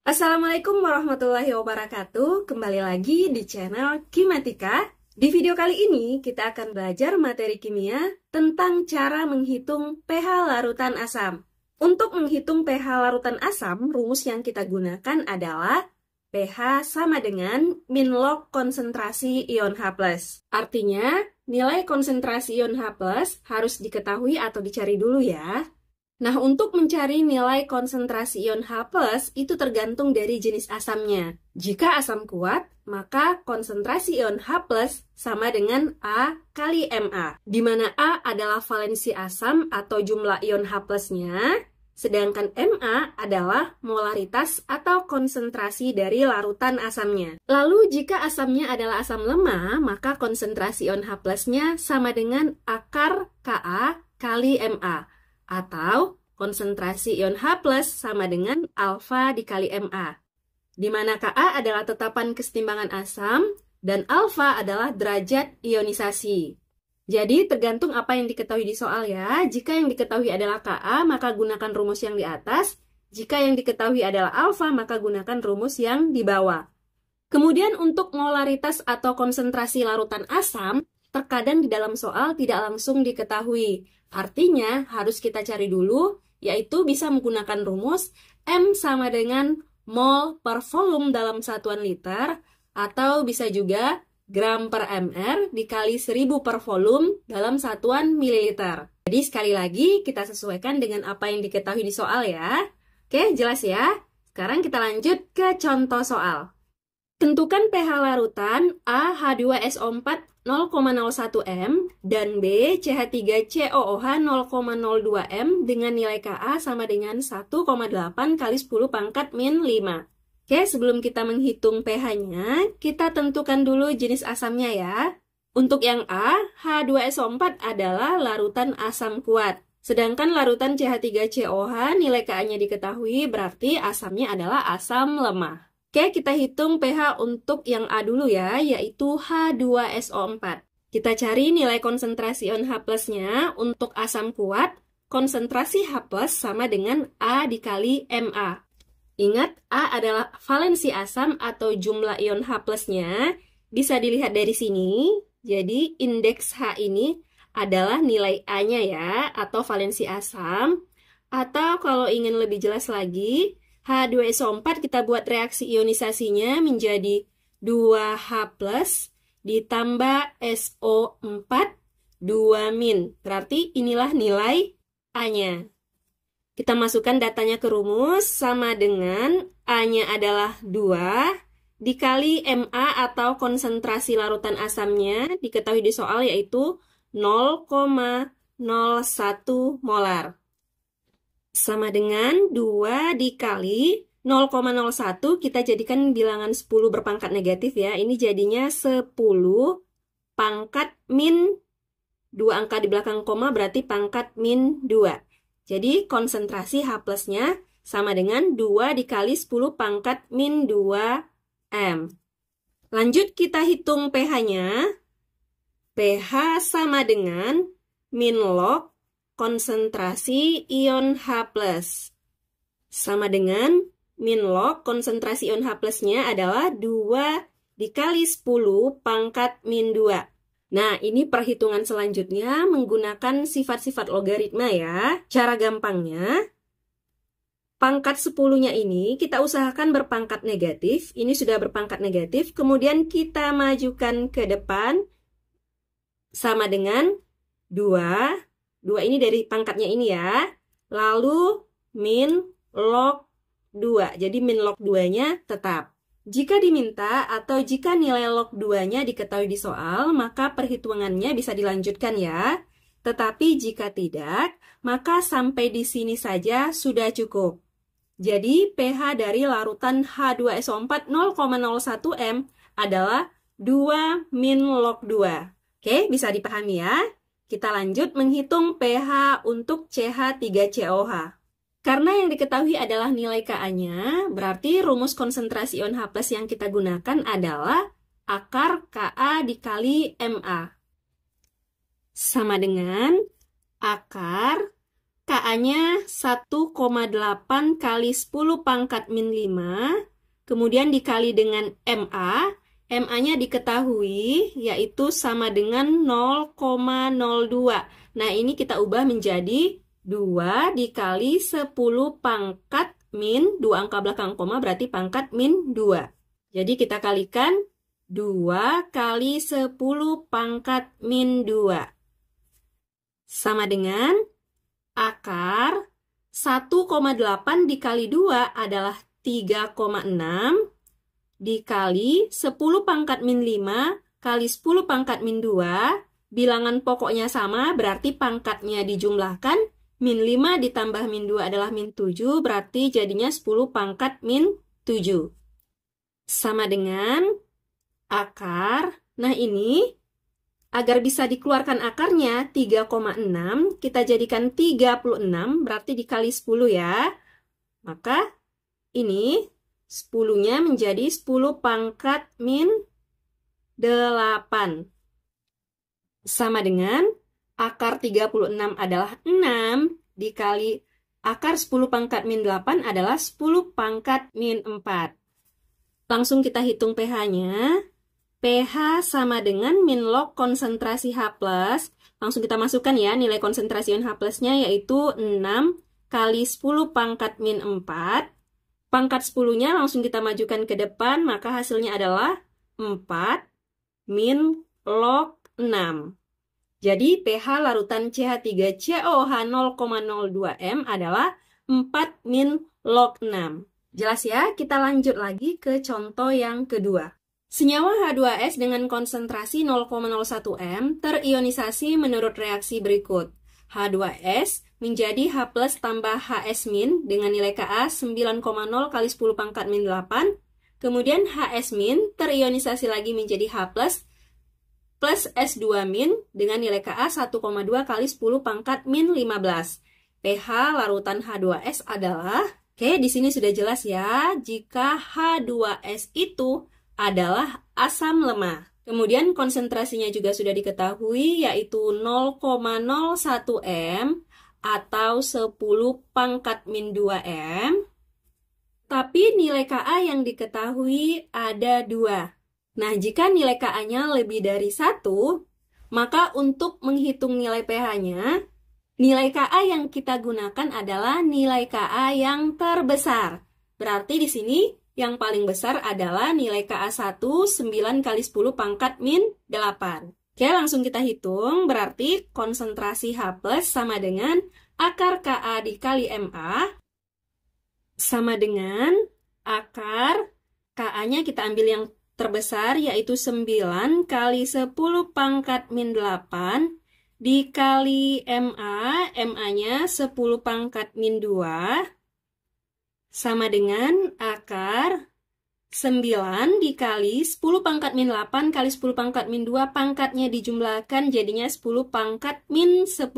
Assalamualaikum warahmatullahi wabarakatuh. Kembali lagi di channel Kimatika. Di video kali ini kita akan belajar materi kimia tentang cara menghitung pH larutan asam. Untuk menghitung pH larutan asam, rumus yang kita gunakan adalah pH sama dengan min log konsentrasi ion H+. Artinya, nilai konsentrasi ion H+ harus diketahui atau dicari dulu ya. Nah, untuk mencari nilai konsentrasi ion H+, itu tergantung dari jenis asamnya. Jika asam kuat, maka konsentrasi ion H+ sama dengan A kali Ma, di mana A adalah valensi asam atau jumlah ion H+-nya, sedangkan Ma adalah molaritas atau konsentrasi dari larutan asamnya. Lalu, jika asamnya adalah asam lemah, maka konsentrasi ion H+-nya sama dengan akar Ka kali Ma. Atau konsentrasi ion H+ sama dengan alfa dikali Ma. Di mana Ka adalah tetapan kesetimbangan asam dan alfa adalah derajat ionisasi. Jadi tergantung apa yang diketahui di soal ya. Jika yang diketahui adalah Ka, maka gunakan rumus yang di atas. Jika yang diketahui adalah alfa, maka gunakan rumus yang di bawah. Kemudian untuk molaritas atau konsentrasi larutan asam, terkadang di dalam soal tidak langsung diketahui. Artinya, harus kita cari dulu, yaitu bisa menggunakan rumus M sama dengan mol per volume dalam satuan liter, atau bisa juga gram per mr dikali 1000 per volume dalam satuan mililiter. Jadi sekali lagi, kita sesuaikan dengan apa yang diketahui di soal ya. Oke, jelas ya? Sekarang kita lanjut ke contoh soal. Tentukan pH larutan A H2SO4 0,01 m dan B CH3COOH 0,02 m dengan nilai Ka sama dengan 1,8 kali 10 pangkat min 5. Oke, sebelum kita menghitung pH-nya, kita tentukan dulu jenis asamnya ya. Untuk yang A, H2SO4 adalah larutan asam kuat. Sedangkan larutan CH3COOH nilai Ka-nya diketahui, berarti asamnya adalah asam lemah. Oke, kita hitung pH untuk yang A dulu ya, yaitu H2SO4. Kita cari nilai konsentrasi ion H+-nya untuk asam kuat, konsentrasi H+ sama dengan A dikali Ma. Ingat, A adalah valensi asam atau jumlah ion H+-nya, bisa dilihat dari sini. Jadi, indeks H ini adalah nilai A-nya ya, atau valensi asam. Atau kalau ingin lebih jelas lagi, H2SO4 kita buat reaksi ionisasinya menjadi 2H+ ditambah SO4 2-. Berarti inilah nilai A-nya. Kita masukkan datanya ke rumus sama dengan A-nya adalah 2 dikali Ma atau konsentrasi larutan asamnya diketahui di soal yaitu 0,01 molar. Sama dengan 2 dikali 0,01, kita jadikan bilangan 10 berpangkat negatif ya. Ini jadinya 10 pangkat min 2 angka di belakang koma berarti pangkat min 2. Jadi konsentrasi H+-nya sama dengan 2 dikali 10 pangkat min 2 M. Lanjut kita hitung pH-nya. pH sama dengan min log konsentrasi ion H+. Sama dengan min log konsentrasi ion H+-nya adalah 2 dikali 10 pangkat min 2. Nah, ini perhitungan selanjutnya menggunakan sifat-sifat logaritma ya. Cara gampangnya, pangkat 10-nya ini kita usahakan berpangkat negatif. Ini sudah berpangkat negatif, kemudian kita majukan ke depan sama dengan 2. 2 ini dari pangkatnya ini ya. Lalu min log 2. Jadi min log 2-nya tetap. Jika diminta atau jika nilai log 2-nya diketahui di soal, maka perhitungannya bisa dilanjutkan ya. Tetapi jika tidak, maka sampai di sini saja sudah cukup. Jadi pH dari larutan H2SO4 0,01 m adalah 2 min log 2. Oke, bisa dipahami ya? Kita lanjut menghitung pH untuk CH3COOH. Karena yang diketahui adalah nilai Ka-nya, berarti rumus konsentrasi ion H+ yang kita gunakan adalah akar Ka dikali Ma. Sama dengan akar Ka-nya 1,8 kali 10 pangkat min 5, kemudian dikali dengan MA. MA-nya diketahui, yaitu sama dengan 0,02. Nah, ini kita ubah menjadi 2 dikali 10 pangkat min, 2 angka belakang koma berarti pangkat min 2. Jadi kita kalikan 2 kali 10 pangkat min 2. Sama dengan akar 1,8 dikali 2 adalah 3,6 dikali 10 pangkat min 5 kali 10 pangkat min 2. Bilangan pokoknya sama, berarti pangkatnya dijumlahkan. Min 5 ditambah min 2 adalah min 7, berarti jadinya 10 pangkat min 7. Sama dengan akar. Nah, ini agar bisa dikeluarkan akarnya 3,6, kita jadikan 36, berarti dikali 10 ya. Maka ini 10-nya menjadi 10 pangkat min 8. Sama dengan akar 36 adalah 6 dikali akar 10 pangkat min 8 adalah 10 pangkat min 4. Langsung kita hitung pH-nya. pH sama dengan min log konsentrasi H+. Langsung kita masukkan ya nilai konsentrasi H+-nya yaitu 6 kali 10 pangkat min 4. Pangkat 10-nya langsung kita majukan ke depan, maka hasilnya adalah 4 min log 6. Jadi pH larutan CH3COH 0,02M adalah 4 min log 6. Jelas ya? Kita lanjut lagi ke contoh yang kedua. Senyawa H2S dengan konsentrasi 0,01 M terionisasi menurut reaksi berikut. H2S menjadi H plus tambah HS min dengan nilai Ka 9,0 kali 10 pangkat min 8. Kemudian HS min terionisasi lagi menjadi H plus S2 min dengan nilai Ka 1,2 kali 10 pangkat min 15. pH larutan H2S adalah, oke, di sini sudah jelas ya, jika H2S itu adalah asam lemah. Kemudian konsentrasinya juga sudah diketahui, yaitu 0,01 M atau 10 pangkat min 2 M. Tapi nilai Ka yang diketahui ada 2. Nah, jika nilai Ka-nya lebih dari 1, maka untuk menghitung nilai pH-nya, nilai Ka yang kita gunakan adalah nilai Ka yang terbesar. Berarti di sini yang paling besar adalah nilai Ka1 9 kali 10 pangkat min 8. Oke, langsung kita hitung. Berarti konsentrasi H+ sama dengan akar Ka dikali Ma sama dengan akar Ka-nya kita ambil yang terbesar yaitu 9 kali 10 pangkat min 8 dikali Ma, Ma-nya 10 pangkat min 2 sama dengan akar 9 dikali 10 pangkat min 8 kali 10 pangkat min 2, pangkatnya dijumlahkan jadinya 10 pangkat min 10,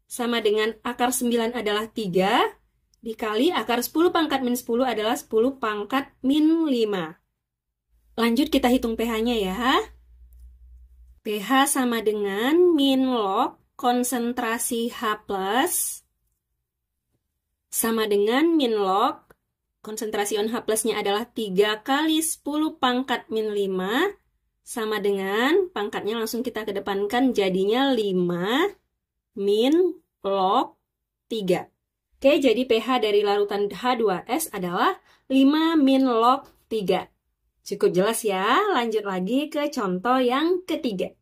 sama dengan akar 9 adalah 3, dikali akar 10 pangkat min 10 adalah 10 pangkat min 5. Lanjut kita hitung pH-nya ya. pH sama dengan min log konsentrasi H+, sama dengan min log konsentrasi ion H+-nya adalah 3 kali 10 pangkat min 5, sama dengan pangkatnya langsung kita kedepankan jadinya 5 min log 3. Oke, jadi pH dari larutan H2S adalah 5 min log 3. Cukup jelas ya, lanjut lagi ke contoh yang ketiga.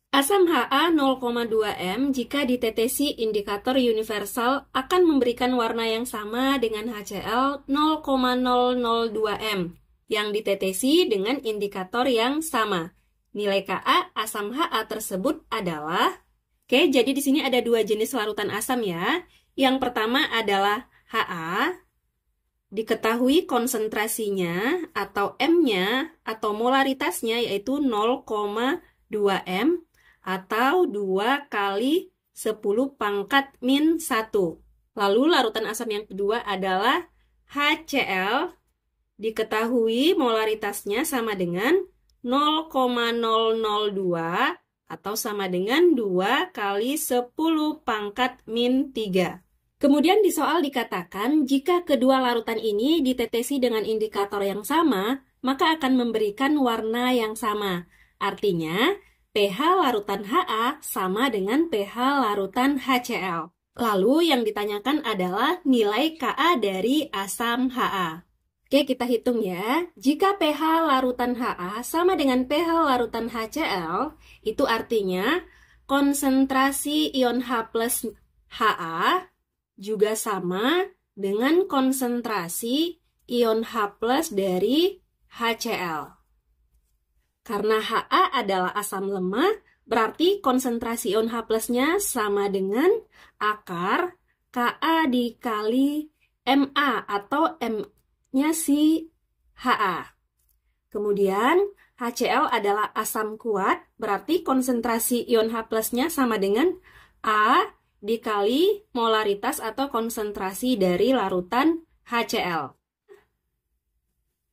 Asam Ha 0,2M jika ditetesi indikator universal akan memberikan warna yang sama dengan HCl 0,002M yang ditetesi dengan indikator yang sama. Nilai Ka asam Ha tersebut adalah, oke, jadi di sini ada dua jenis larutan asam ya. Yang pertama adalah Ha, diketahui konsentrasinya atau M-nya atau molaritasnya yaitu 0,2M atau 2 kali 10 pangkat min 1. Lalu larutan asam yang kedua adalah HCl, diketahui molaritasnya sama dengan 0,002 atau sama dengan 2 kali 10 pangkat min 3. Kemudian di soal dikatakan, jika kedua larutan ini ditetesi dengan indikator yang sama, maka akan memberikan warna yang sama. Artinya, pH larutan Ha sama dengan pH larutan HCl. Lalu yang ditanyakan adalah nilai Ka dari asam Ha. Oke, kita hitung ya. Jika pH larutan Ha sama dengan pH larutan HCl, itu artinya konsentrasi ion H plus Ha juga sama dengan konsentrasi ion H plus dari HCl. Karena Ha adalah asam lemah, berarti konsentrasi ion H plusnya sama dengan akar Ka dikali Ma atau M-nya si Ha. Kemudian HCl adalah asam kuat, berarti konsentrasi ion H plusnya sama dengan A dikali molaritas atau konsentrasi dari larutan HCl.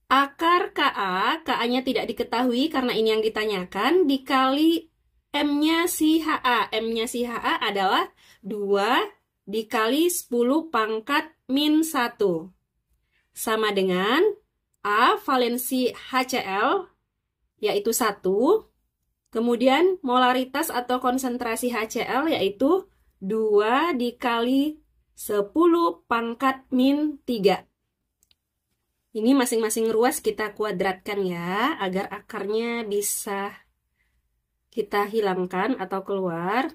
Akar Ka-nya tidak diketahui karena ini yang ditanyakan, dikali M-nya si Ha. M-nya si Ha adalah 2 dikali 10 pangkat min 1. Sama dengan A valensi HCl, yaitu 1. Kemudian molaritas atau konsentrasi HCl, yaitu 2 dikali 10 pangkat min 3. Ini masing-masing ruas kita kuadratkan ya, agar akarnya bisa kita hilangkan atau keluar.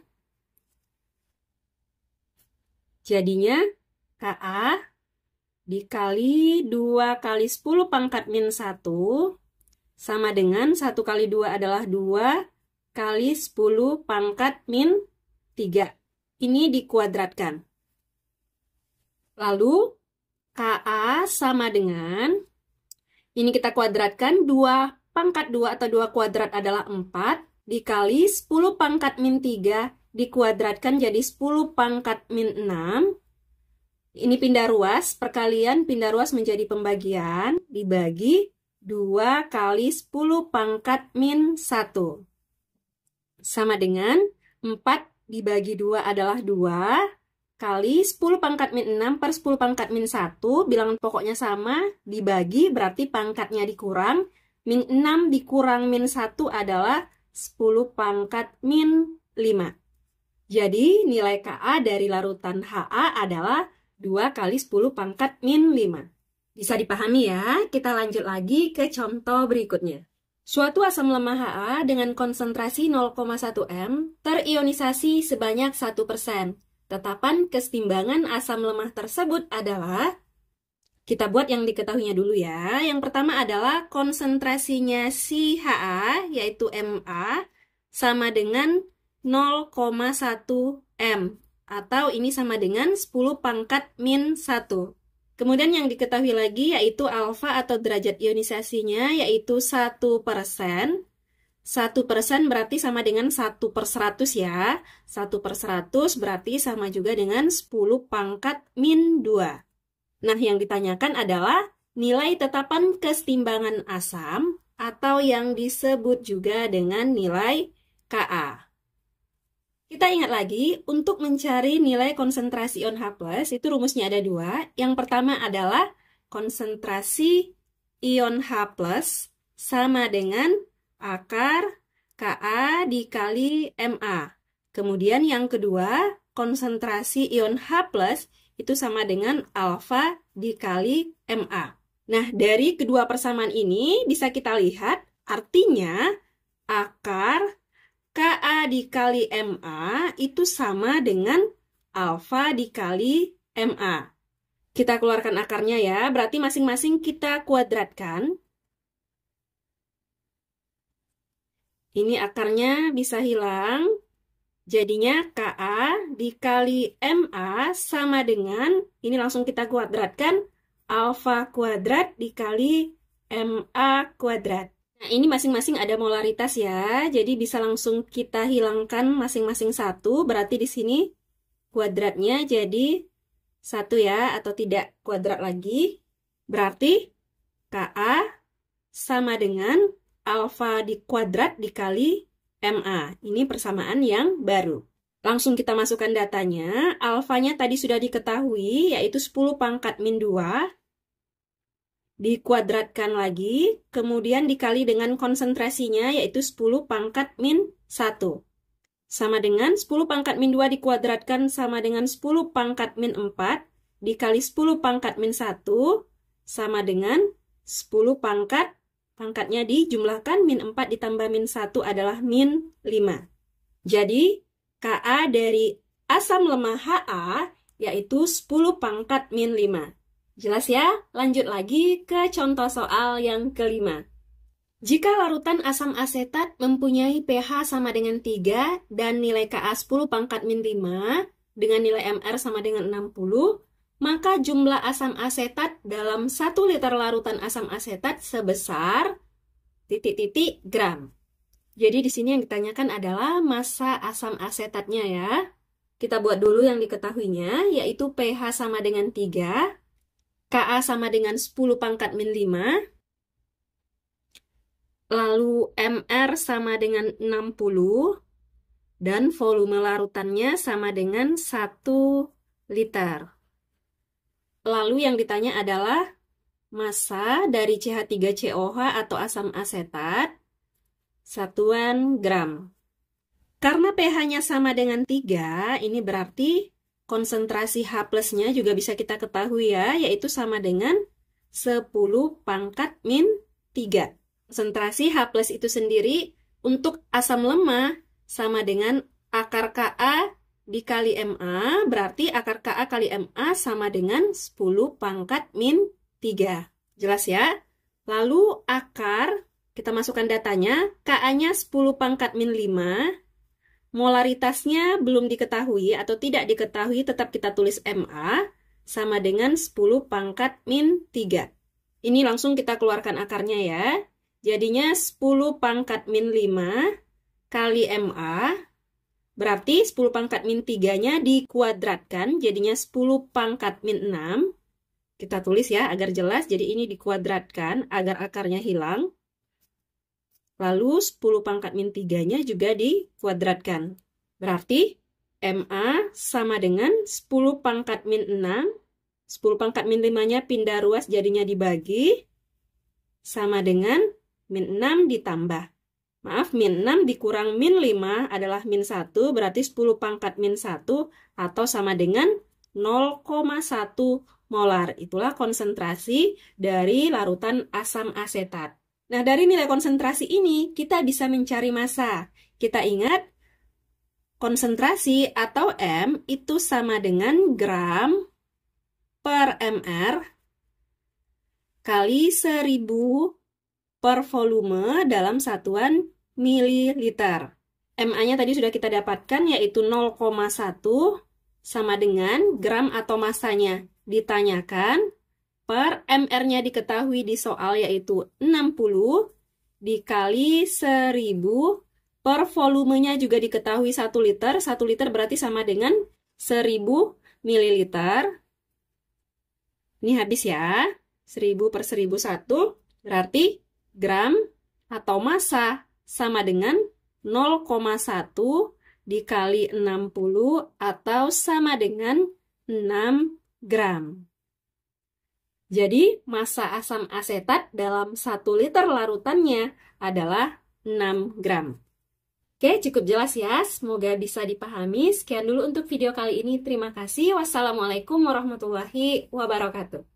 Jadinya Ka dikali 2 kali 10 pangkat min 1 sama dengan 1 kali 2 adalah 2 kali 10 pangkat min 3. Ini dikuadratkan. Lalu Ka sama dengan, ini kita kuadratkan, 2 pangkat 2 atau 2 kuadrat adalah 4, dikali 10 pangkat min 3, dikuadratkan jadi 10 pangkat min 6. Ini pindah ruas, perkalian pindah ruas menjadi pembagian, dibagi 2 kali 10 pangkat min 1. Sama dengan 4 dibagi 2 adalah 2, kali 10 pangkat min 6 per 10 pangkat min 1, bilangan pokoknya sama, dibagi berarti pangkatnya dikurang, min 6 dikurang min 1 adalah 10 pangkat min 5. Jadi nilai Ka dari larutan Ha adalah 2 kali 10 pangkat min 5. Bisa dipahami ya? Kita lanjut lagi ke contoh berikutnya. Suatu asam lemah Ha dengan konsentrasi 0,1 m terionisasi sebanyak 1%. Tetapan kesetimbangan asam lemah tersebut adalah, kita buat yang diketahuinya dulu ya. Yang pertama adalah konsentrasinya si Ha, yaitu Ma, sama dengan 0,1 m. Atau ini sama dengan 10 pangkat min 1. Kemudian yang diketahui lagi yaitu alfa atau derajat ionisasinya, yaitu 1%. 1% berarti sama dengan 1/100 ya. 1/100 berarti sama juga dengan 10 pangkat min 2. Nah, yang ditanyakan adalah nilai tetapan kesetimbangan asam atau yang disebut juga dengan nilai Ka. Kita ingat lagi, untuk mencari nilai konsentrasi ion H+, itu rumusnya ada 2. Yang pertama adalah konsentrasi ion H+, sama dengan akar Ka dikali Ma. Kemudian yang kedua, konsentrasi ion H+ itu sama dengan alfa dikali Ma. Nah, dari kedua persamaan ini bisa kita lihat, artinya akar Ka dikali Ma itu sama dengan alfa dikali Ma. Kita keluarkan akarnya ya, berarti masing-masing kita kuadratkan. Ini akarnya bisa hilang, jadinya Ka dikali Ma sama dengan, ini langsung kita kuadratkan, alfa kuadrat dikali Ma kuadrat. Nah, ini masing-masing ada molaritas ya, jadi bisa langsung kita hilangkan masing-masing 1, berarti di sini kuadratnya jadi 1 ya, atau tidak kuadrat lagi. Berarti Ka sama dengan alfa di kuadrat dikali MA. Ini persamaan yang baru. Langsung kita masukkan datanya. Alfanya tadi sudah diketahui, yaitu 10 pangkat min 2. Dikuadratkan lagi, kemudian dikali dengan konsentrasinya, yaitu 10 pangkat min 1. Sama dengan 10 pangkat min 2 dikuadratkan sama dengan 10 pangkat min 4, dikali 10 pangkat min 1, sama dengan 10 pangkatnya dijumlahkan, min 4 ditambah min 1 adalah min 5. Jadi, Ka dari asam lemah Ha yaitu 10 pangkat min 5. Jelas ya? Lanjut lagi ke contoh soal yang kelima. Jika larutan asam asetat mempunyai pH sama dengan 3 dan nilai Ka 10 pangkat min 5 dengan nilai Mr sama dengan 60, maka jumlah asam asetat dalam 1 liter larutan asam asetat sebesar ... gram. Jadi di sini yang ditanyakan adalah massa asam asetatnya ya. Kita buat dulu yang diketahuinya, yaitu pH sama dengan 3, Ka sama dengan 10 pangkat min 5, lalu Mr sama dengan 60, dan volume larutannya sama dengan 1 liter. Lalu yang ditanya adalah massa dari CH3COH atau asam asetat, satuan gram. Karena pH-nya sama dengan 3, ini berarti konsentrasi H plus-nya juga bisa kita ketahui ya, yaitu sama dengan 10 pangkat min 3. Konsentrasi H plus itu sendiri untuk asam lemah sama dengan akar Ka dikali Ma, berarti akar Ka kali Ma sama dengan 10 pangkat min 3. Jelas ya? Lalu akar, kita masukkan datanya, Ka-nya 10 pangkat min 5, molaritasnya belum diketahui atau tidak diketahui, tetap kita tulis Ma, sama dengan 10 pangkat min 3. Ini langsung kita keluarkan akarnya ya. Jadinya 10 pangkat min 5 kali Ma, berarti 10 pangkat min 3-nya dikuadratkan, jadinya 10 pangkat min 6. Kita tulis ya, agar jelas, jadi ini dikuadratkan, agar akarnya hilang. Lalu 10 pangkat min 3-nya juga dikuadratkan. Berarti Ma sama dengan 10 pangkat min 6, 10 pangkat min 5-nya pindah ruas, jadinya dibagi, sama dengan min 6 ditambah. Maaf, min 6 dikurang min 5 adalah min 1, berarti 10 pangkat min 1 atau sama dengan 0,1 molar. Itulah konsentrasi dari larutan asam asetat. Nah, dari nilai konsentrasi ini kita bisa mencari massa. Kita ingat, konsentrasi atau M itu sama dengan gram per Mr kali 1000 per volume dalam satuan mililiter. Ma-nya tadi sudah kita dapatkan, yaitu 0,1 sama dengan gram atau massanya ditanyakan per Mr-nya diketahui di soal, yaitu 60 dikali 1000 per volumenya juga diketahui 1 liter. 1 liter berarti sama dengan 1000 mililiter. Ini habis ya. 1000 per 1001 berarti gram atau massa sama dengan 0,1 dikali 60 atau sama dengan 6 gram. Jadi, massa asam asetat dalam 1 liter larutannya adalah 6 gram. Oke, cukup jelas ya. Semoga bisa dipahami. Sekian dulu untuk video kali ini. Terima kasih. Wassalamualaikum warahmatullahi wabarakatuh.